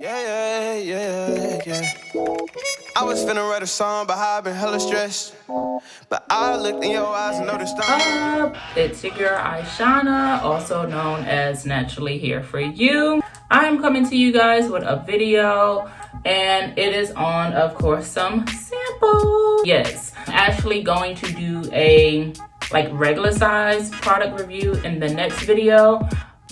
Yeah. I was finna write a song, but I've been hella stressed. But I looked in your eyes and noticed it's your girl Ashaun, also known as Naturally Hair For You. I'm coming to you guys with a video, and it is on, of course, some samples. Yes, I'm actually going to do a regular size product review in the next video.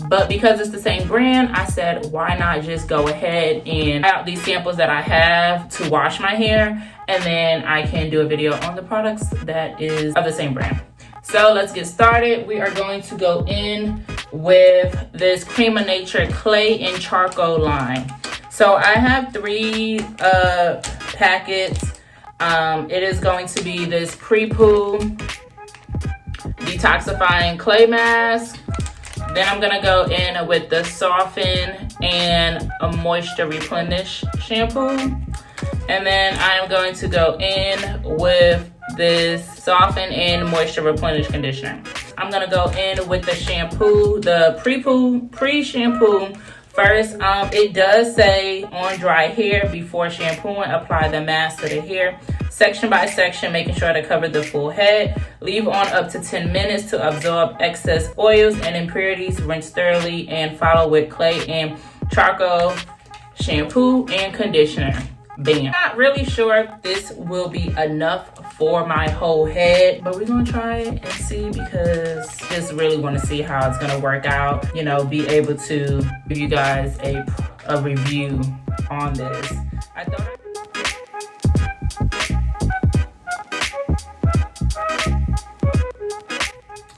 But because it's the same brand, I said, why not just go ahead and try out these samples that I have to wash my hair, and then I can do a video on the products that is of the same brand. So let's get started. We are going to go in with this Creme of Nature Clay and Charcoal line. So I have 3 packets. It is going to be this pre-poo detoxifying clay mask. Then I'm gonna go in with the Soften and a Moisture Replenish shampoo. And then I'm going to go in with this Soften and Moisture Replenish conditioner. I'm gonna go in with the shampoo, the pre-shampoo first. It does say on dry hair before shampooing, apply the mask to the hair, section by section, making sure to cover the full head. Leave on up to 10 minutes to absorb excess oils and impurities. Rinse thoroughly and follow with clay and charcoal shampoo and conditioner. Bam. Not really sure if this will be enough for my whole head, but we're gonna try it and see, because I just really want to see how it's gonna work out. You know, be able to give you guys a review on this. I thought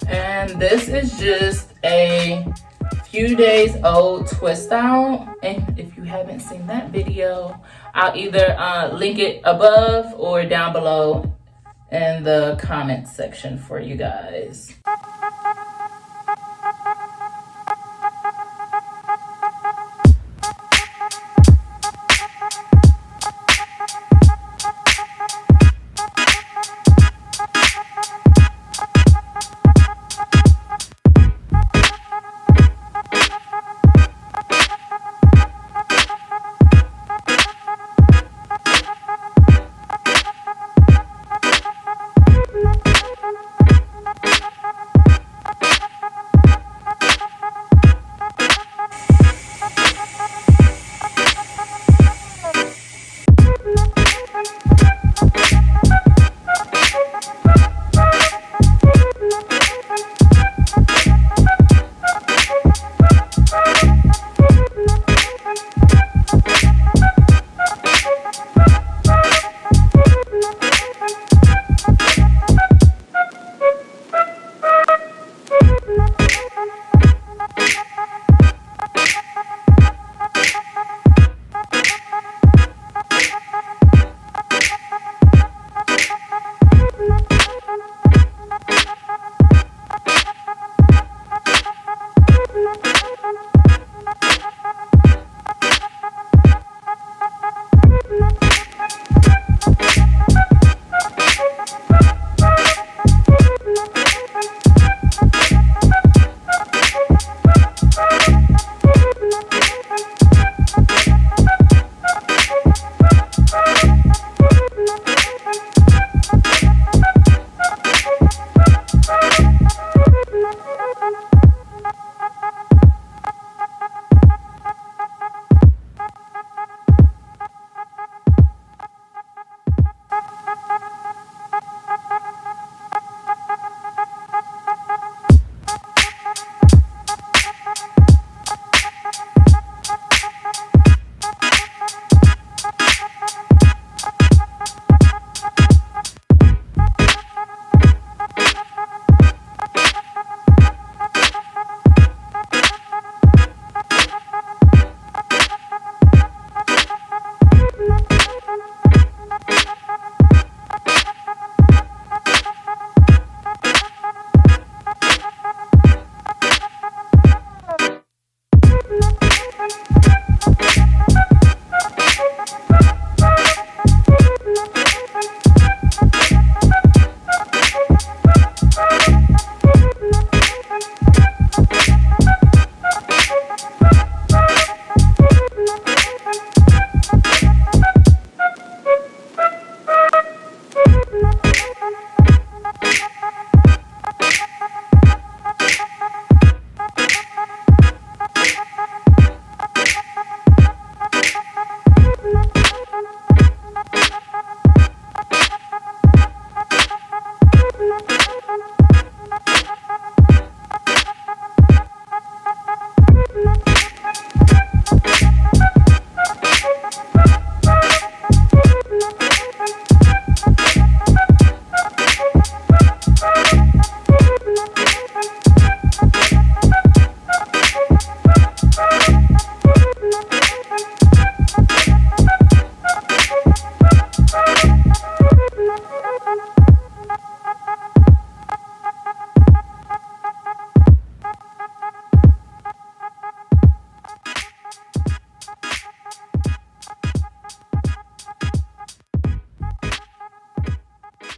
and this is just a few days old twist out, and if you haven't seen that video, I'll either link it above or down below in the comment section for you guys.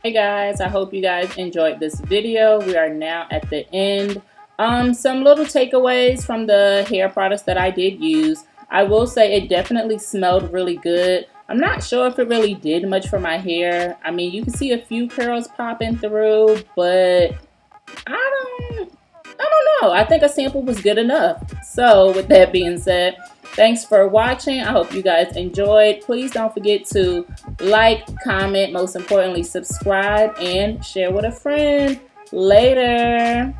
Hey guys, I hope you guys enjoyed this video. We are now at the end. Some little takeaways from the hair products that I did use. I will say it definitely smelled really good. I'm not sure if it really did much for my hair. I mean, you can see a few curls popping through, but I don't know. I think a sample was good enough. So with that being said, thanks for watching. I hope you guys enjoyed. Please don't forget to like, comment, most importantly, subscribe, and share with a friend. Later.